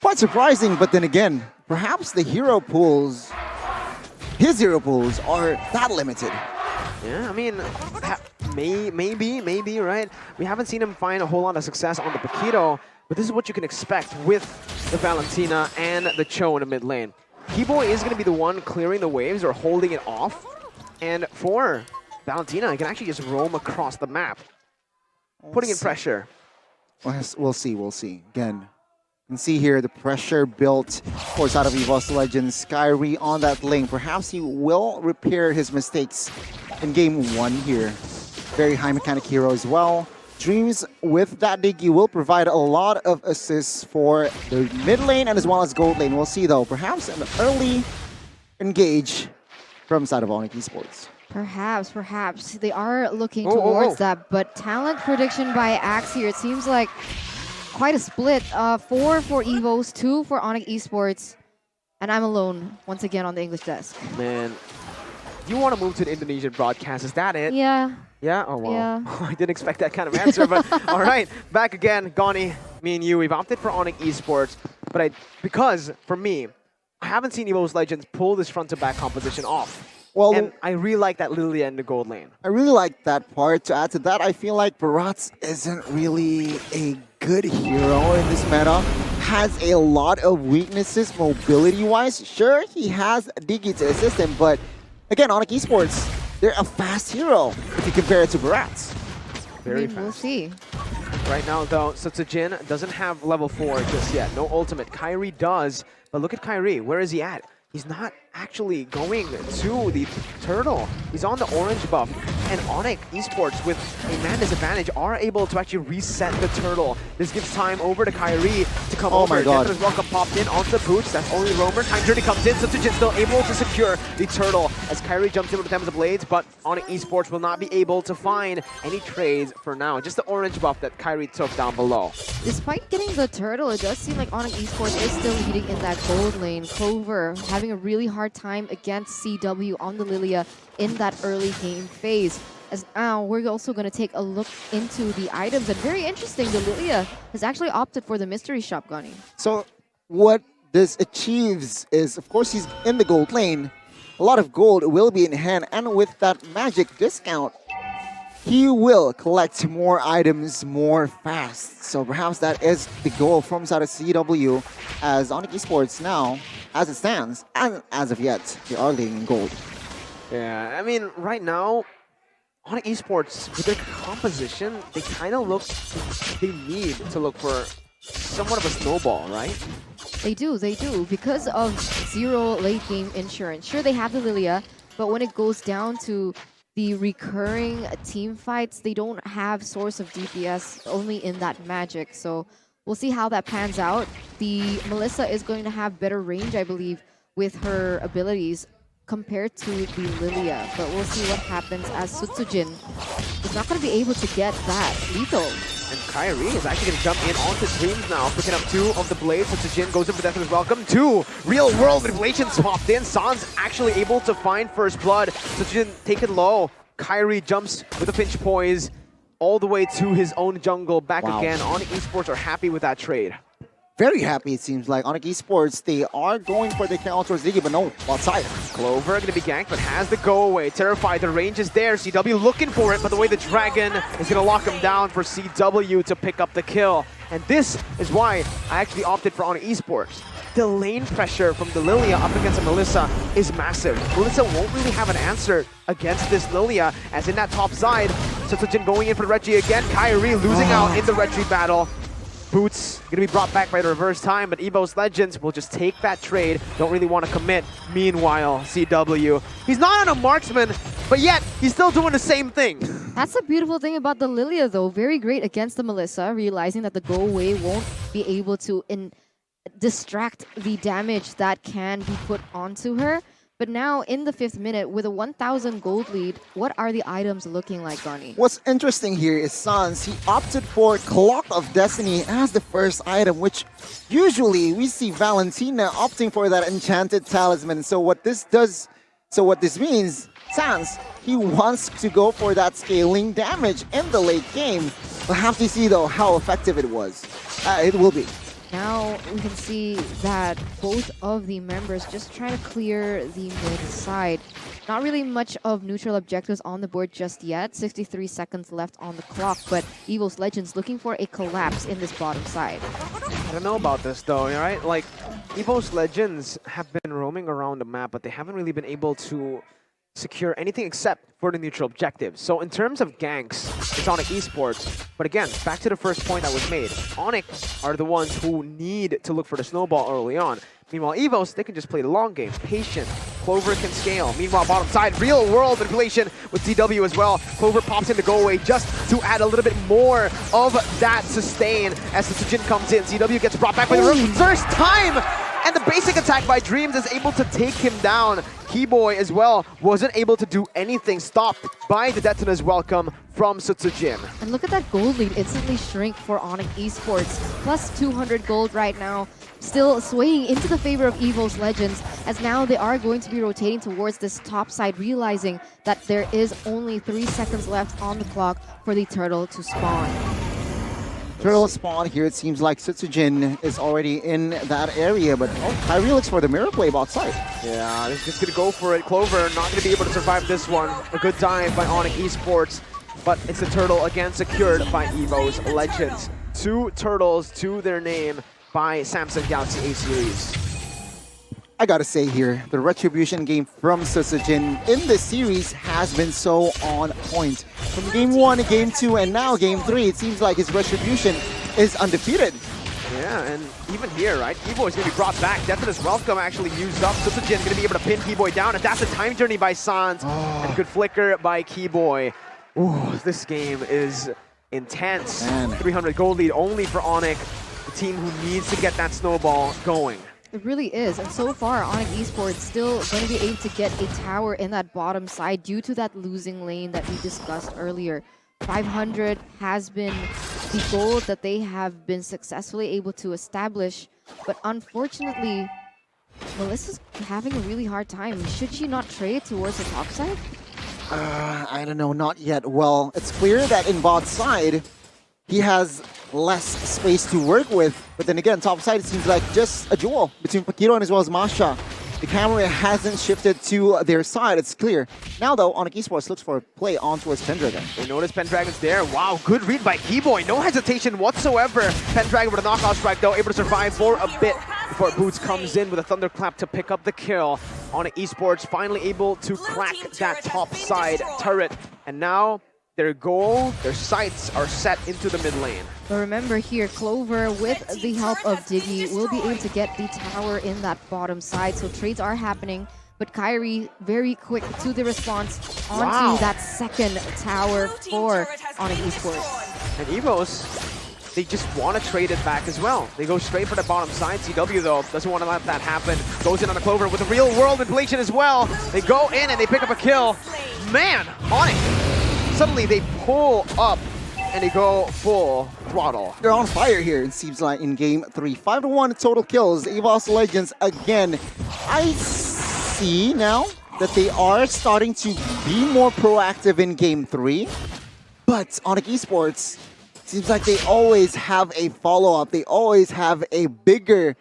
Quite surprising, but then again, perhaps the hero pools, his hero pools are that limited. Yeah, I mean, maybe, right? We haven't seen him find a whole lot of success on the Paquito, but this is what you can expect with the Valentina and the Cho in the mid lane. Keyboy is going to be the one clearing the waves or holding it off, and for Valentina, he can actually just roam across the map, putting in pressure. We'll see. Again, you can see here the pressure built, of course, out of EVOS Legends. Skyrie on that lane. Perhaps he will repair his mistakes in game 1 here. Very high mechanic hero as well. Dreams with that Diggy will provide a lot of assists for the mid lane and as well as gold lane. We'll see though, perhaps an early engage from side of ONIC ESPORTS. Perhaps. They are looking towards that, but talent prediction by Axe here. It seems like quite a split. 4 for EVOS, 2 for ONIC ESPORTS, and I'm alone once again on the English desk. Man, you want to move to the Indonesian broadcast, is that it? Yeah. Yeah? Oh, well. Yeah. I didn't expect that kind of answer, but all right. Back again, Goni, me and you, we've opted for ONIC ESPORTS, but because, for me, I haven't seen EVOS Legends pull this front-to-back composition off. Well, and I really like that Lilia in the gold lane. I really like that part. To add to that, I feel like Barats isn't really a good hero in this meta. Has a lot of weaknesses mobility-wise. Sure, he has Diggy to assist him, but again, ONIC ESPORTS, they're a fast hero if you compare it to Barats. Very fast. We'll see. Right now, though, Sutsujin doesn't have level 4 just yet. No ultimate. Kyrie does, but look at Kyrie. Where is he at? He's not actually going to the turtle. He's on the orange buff. And ONIC ESPORTS, with a man disadvantage, are able to actually reset the turtle. This gives time over to Kyrie to come over. My God. As welcome popped in onto the Pooch. That's only Roamer. Time Journey comes in. Sutsujin still able to secure the turtle as Kyrie jumps in with the Tempest of Blades, but ONIC ESPORTS will not be able to find any trades for now. Just the orange buff that Kyrie took down below. Despite getting the turtle, it does seem like ONIC ESPORTS is still leading in that gold lane. Clover having a really hard time against CW on the Lilia in that early game phase. As now, we're also going to take a look into the items. And very interesting, the Lilia has actually opted for the mystery shop, Goni. So what this achieves is, of course, he's in the gold lane. A lot of gold will be in hand, and with that magic discount, he will collect more items more fast. So perhaps that is the goal from side of CW, as ONIC ESPORTS now, as it stands, and as of yet, they are leading in gold. Yeah, I mean, right now, ONIC ESPORTS, with their composition, they kind of look, they need to look for somewhat of a snowball, right? They do, because of zero late game insurance. Sure, they have the Lilia, but when it goes down to the recurring team fights, they don't have source of DPS, only in that magic. So we'll see how that pans out. The Melissa is going to have better range, I believe, with her abilities compared to the Lilia. But we'll see what happens as Sutsujin is not going to be able to get that lethal. And Kyrie is actually going to jump in onto Dreams now, picking up 2 of the blades. Sutsujin goes in for Death of Welcome. 2 real-world manipulations popped in. San's actually able to find first blood. Sutsujin taken low. Kyrie jumps with a pinch poise all the way to his own jungle. Back again. ONIC ESPORTS are happy with that trade. Very happy, it seems like. ONIC ESPORTS, they are going for the counter towards Diggy, but no, outside. Clover going to be ganked, but has the go away. Terrified, the range is there. CW looking for it, but the way the Dragon is going to lock him down for CW to pick up the kill. And this is why I actually opted for ONIC ESPORTS. The lane pressure from the Lilia up against a Melissa is massive. Melissa won't really have an answer against this Lilia, as in that top side. Sutsujin going in for the Reggie again. Kyrie losing out in the Reggie battle. Boots going to be brought back by the reverse time, but EVOS Legends will just take that trade. Don't really want to commit. Meanwhile, CW, he's not on a marksman, but yet he's still doing the same thing. That's the beautiful thing about the Lilia, though. Very great against the Melissa, realizing that the go away won't be able to distract the damage that can be put onto her. But now, in the 5th minute, with a 1,000 gold lead, what are the items looking like, Goni? What's interesting here is Sans, he opted for Clock of Destiny as the first item, which usually we see Valentina opting for that enchanted talisman. So what this means, Sans, he wants to go for that scaling damage in the late game. We'll have to see, though, how effective it was. It will be. now we can see that both of the members just trying to clear the mid side. Not really much of neutral objectives on the board just yet. 63 seconds left on the clock, but EVOS Legends looking for a collapse in this bottom side. I don't know about this though, right? Like, EVOS Legends have been roaming around the map, but they haven't really been able to secure anything except for the neutral objectives. So in terms of ganks, it's ONIC Esports. But again, back to the first point that was made. ONIC are the ones who need to look for the snowball early on. Meanwhile, EVOS, they can just play the long game. Patient. Clover can scale. Meanwhile, bottom side, real world manipulation with DW as well. Clover pops in to go away just to add a little bit more of that sustain as the Sujin comes in. ZW gets brought back by the room. First time! And the basic attack by Dreams is able to take him down. Keyboy as well wasn't able to do anything, stopped by the Detona's welcome from Sutsujin. And look at that gold lead instantly shrink for ONIC Esports. Plus 200 gold right now. Still swaying into the favor of EVOS Legends, as now they are going to be rotating towards this top side, realizing that there is only 3 seconds left on the clock for the turtle to spawn. Turtle spawn here. It seems like Sutsujin is already in that area, but Kyrie looks for the mirror play outside. Yeah, he's just going to go for it. Clover not going to be able to survive this one. A good dive by ONIC Esports, but it's the turtle again secured by EVOS Legends. 2 turtles to their name by Samsung Galaxy A series. I gotta say here, the retribution game from Sutsujin in this series has been so on point. From game 1 to game 2 and now game 3, it seems like his retribution is undefeated. Yeah, and even here, right, Keyboy is going to be brought back. Definite's welcome actually used up. Sutsujin going to be able to pin Keyboy down, and that's a time journey by Sans. And a good flicker by Keyboy. Ooh, this game is intense. Man. 300 gold lead only for ONIC, the team who needs to get that snowball going. It really is, and so far ONIC Esports still going to be able to get a tower in that bottom side due to that losing lane that we discussed earlier. 500 has been the goal that they have been successfully able to establish, but unfortunately, Melissa's having a really hard time. Should she not trade towards the top side? I don't know, not yet. Well, it's clear that in bot side, he has less space to work with. But then again, top side, it seems like just a duel between Pakiro and as well as Masha. The camera hasn't shifted to their side, it's clear. Now though, ONIC Esports looks for a play on towards Pendragon. They notice Pendragon's there. Wow, good read by Keyboy. No hesitation whatsoever. Pendragon with a knockout strike though, able to survive for a bit before Boots comes in with a thunderclap to pick up the kill. ONIC Esports finally able to crack that top side turret. And now their goal, their sights are set into the mid lane. But remember here, Clover, with the help of Diggy, will be able to get the tower in that bottom side. So trades are happening, but Kyrie very quick to the response onto that second tower for ONIC Esports. And EVOS, they just want to trade it back as well. They go straight for the bottom side. CW though doesn't want to let that happen. Goes in on the Clover with a real world manipulation as well. They go in and they pick up a kill. Man, ONIC. Suddenly they pull up and they go full throttle. They're on fire here, it seems like, in game 3. 5-1 total kills. EVOS Legends again. I see now that they are starting to be more proactive in game 3. But ONIC Esports, seems like they always have a follow-up. They always have a bigger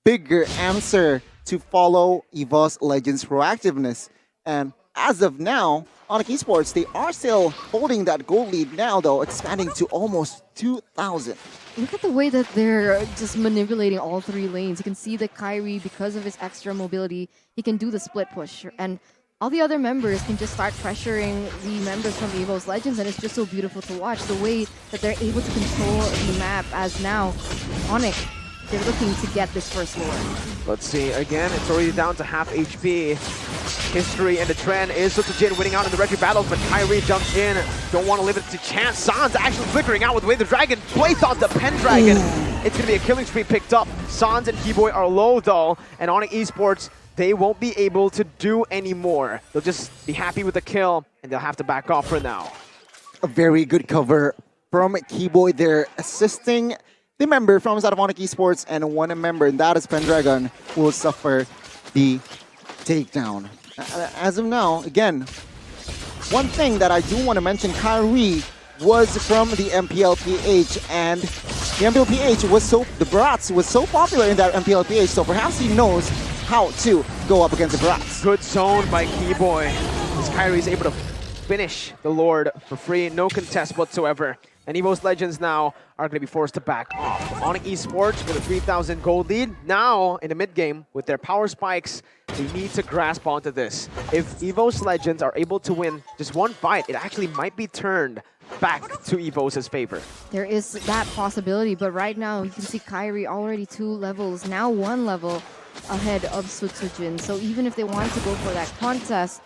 answer to follow EVOS Legends' proactiveness. And as of now, ONIC Esports, they are still holding that gold lead now, though, expanding to almost 2,000. Look at the way that they're just manipulating all 3 lanes. You can see that Kyrie, because of his extra mobility, he can do the split push. And all the other members can just start pressuring the members from EVOS Legends, and it's just so beautiful to watch the way that they're able to control the map, as now ONIC, they're looking to get this first lore. Let's see, again, it's already down to half HP. History and the trend is Sutsujin winning out in the retro battles, but Kyrie jumps in. Don't want to leave it to chance. Sans actually flickering out with Wave the Dragon. Plays on the Pendragon. It's going to be a killing spree picked up. Sans and Keyboy are low though, and ONIC Esports, they won't be able to do any more. They'll just be happy with the kill, and they'll have to back off for now. A very good cover from Keyboy there, assisting the member from side of ONIC Esports, and one member, and that is Pendragon, who will suffer the takedown. As of now, again, one thing that I do want to mention, Kyrie was from the MPL PH, and the MPLPH was the Brats was so popular in that MPLPH, so perhaps he knows how to go up against the Brats. Good zone by Keyboy. As Kyrie is able to finish the Lord for free, no contest whatsoever. And EVOS Legends now are going to be forced to back off. ONIC Esports with a 3,000 gold lead. Now, in the mid-game, with their power spikes, they need to grasp onto this. If EVOS Legends are able to win just one fight, it actually might be turned back to EVOS' favor. There is that possibility, but right now you can see Kyrie already 2 levels, now 1 level ahead of Sutsujin. So even if they wanted to go for that contest,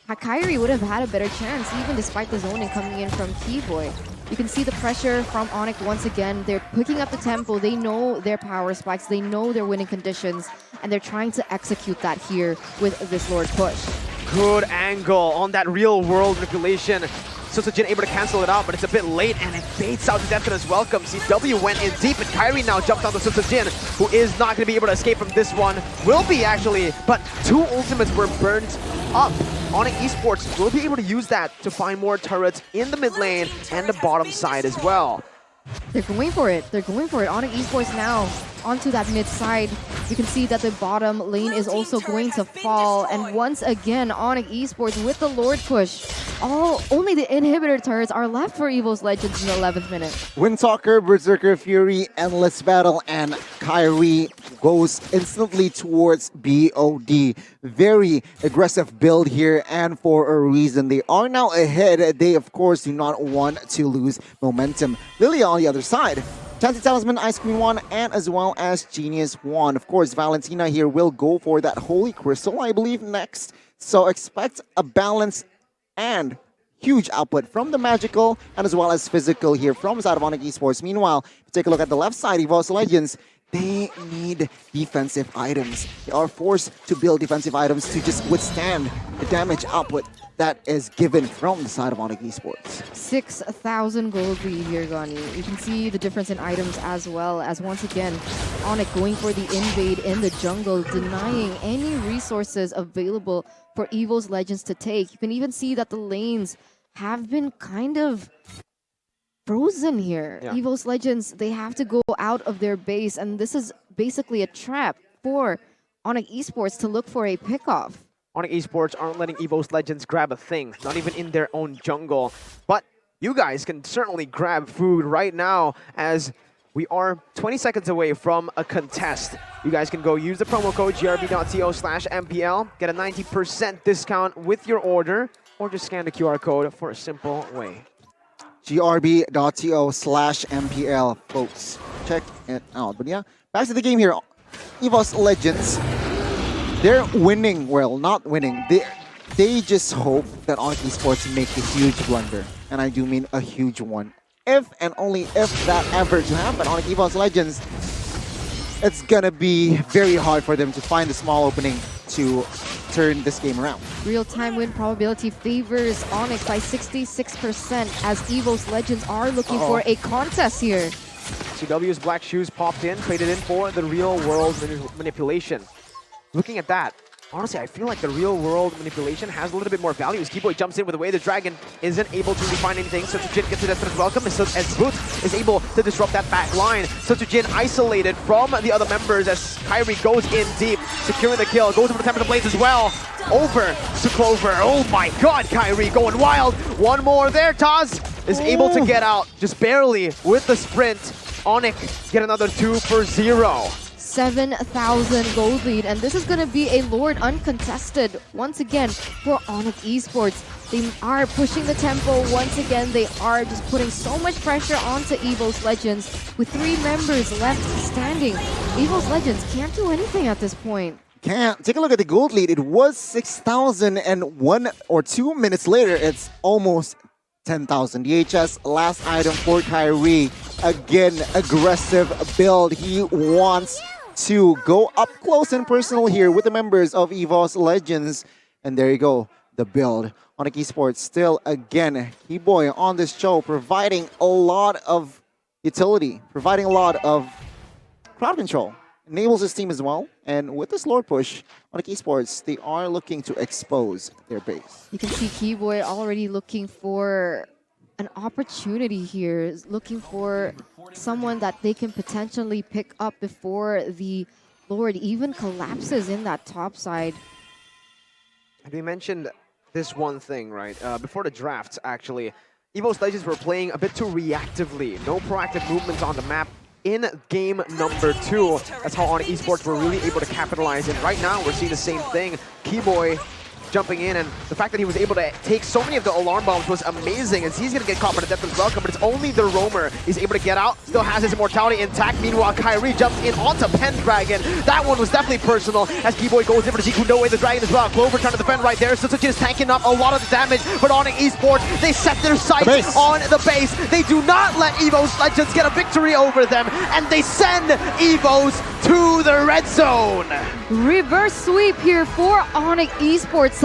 Kyrie would have had a better chance, even despite the zoning coming in from Keyboy. You can see the pressure from ONIC once again. They're picking up the tempo. They know their power spikes. They know their winning conditions. And they're trying to execute that here with this Lord push. Good angle on that real-world manipulation. Sutsujin able to cancel it out, but it's a bit late, and it baits out the Deathknight's welcome. CW went in deep, and Kyrie now jumped onto Sutsujin, who is not going to be able to escape from this one. Will be, actually, but 2 ultimates were burnt up. ONIC Esports will be able to use that to find more turrets in the mid lane and the bottom side as well. They're going for it. They're going for it. ONIC Esports now onto that mid side. You can see that the bottom lane is also going to fall. And once again, ONIC Esports with the Lord push. Only the inhibitor turrets are left for EVOS Legends in the 11th minute. Windtalker, Berserker Fury, Endless Battle, and Kyrie goes instantly towards BOD. Very aggressive build here, and for a reason. They are now ahead. They, of course, do not want to lose momentum. Lilia on the other side. Chansey Talisman, Ice Queen 1, and as well as Genius 1. Of course, Valentina here will go for that Holy Crystal, I believe, next. So expect a balance and huge output from the magical and as well as physical here from the side of ONIC Esports. Meanwhile, if you take a look at the left side, EVOS Legends, they need defensive items. They are forced to build defensive items to just withstand the damage output that is given from the side of ONIC Esports. 6,000 gold lead here, Gani. You can see the difference in items as well as, once again, ONIC going for the invade in the jungle, denying any resources available for EVOS Legends to take. You can even see that the lanes have been kind of frozen here. Yeah. EVOS Legends, they have to go out of their base, and this is basically a trap for ONIC Esports to look for a pickoff. ONIC Esports aren't letting EVOS Legends grab a thing, not even in their own jungle. But you guys can certainly grab food right now, as we are 20 seconds away from a contest. You guys can go use the promo code grb.co/MPL, get a 90% discount with your order, or just scan the QR code for a simple way. grb.co/MPL, folks. Check it out. But yeah, back to the game here. EVOS Legends, they're winning. Well, not winning. They just hope that ONIC Esports make a huge blunder. And I do mean a huge one. If and only if that ever to happen, ONIC EVOS Legends, it's gonna be very hard for them to find a small opening to turn this game around. Real-time win probability favors ONIC by 66% as EVOS Legends are looking for a contest here. CW's Black Shoes popped in, traded in for the real-world manipulation. Looking at that, honestly, I feel like the real-world manipulation has a little bit more value. As Keyboy jumps in with the way the dragon isn't able to really find anything. Sutsujin gets the Deathknight's welcome as Boots is able to disrupt that back line. Sutsujin isolated from the other members as Kyrie goes in deep, securing the kill, goes over the Tempest of Blades as well. Over to Clover. Oh my god, Kyrie going wild. One more there. Taz is able to get out just barely with the sprint. ONIC get another 2 for 0. 7,000 gold lead, and this is going to be a Lord uncontested once again for ONIC Esports. They are pushing the tempo once again. They are just putting so much pressure onto EVOS Legends with 3 members left standing. EVOS Legends can't do anything at this point. Can't. Take a look at the gold lead. It was 6,000, and 1 or 2 minutes later, it's almost 10,000. DHS, last item for Kyrie. Again, aggressive build. He wants to go up close and personal here with the members of EVOS Legends. And there you go, the build. ONIC Esports still, again, Keyboy on this show, providing a lot of utility, providing a lot of crowd control. Enables his team as well. And with this Lord push, ONIC Esports, they are looking to expose their base. You can see Keyboy already looking for an opportunity here, looking for someone that they can potentially pick up before the Lord even collapses in that top side. And we mentioned this one thing, right? Before the drafts, actually, EVOS Legends were playing a bit too reactively. No proactive movements on the map in game number 2. That's how ONIC Esports were really able to capitalize. And right now, we're seeing the same thing. Keyboy jumping in, and the fact that he was able to take so many of the alarm bombs was amazing, as he's going to get caught by the death as well, but it's only the roamer he's able to get out, still has his immortality intact. Meanwhile, Kyrie jumps in onto Pendragon. That one was definitely personal, as Keyboy goes in for the Ziku, no way the Dragon as well. Clover trying to defend right there, Suzuki is tanking up a lot of the damage, but ONIC Esports, they set their sights on the base. They do not let EVOS Legends get a victory over them, and they send EVOS to the red zone. Reverse sweep here for ONIC Esports.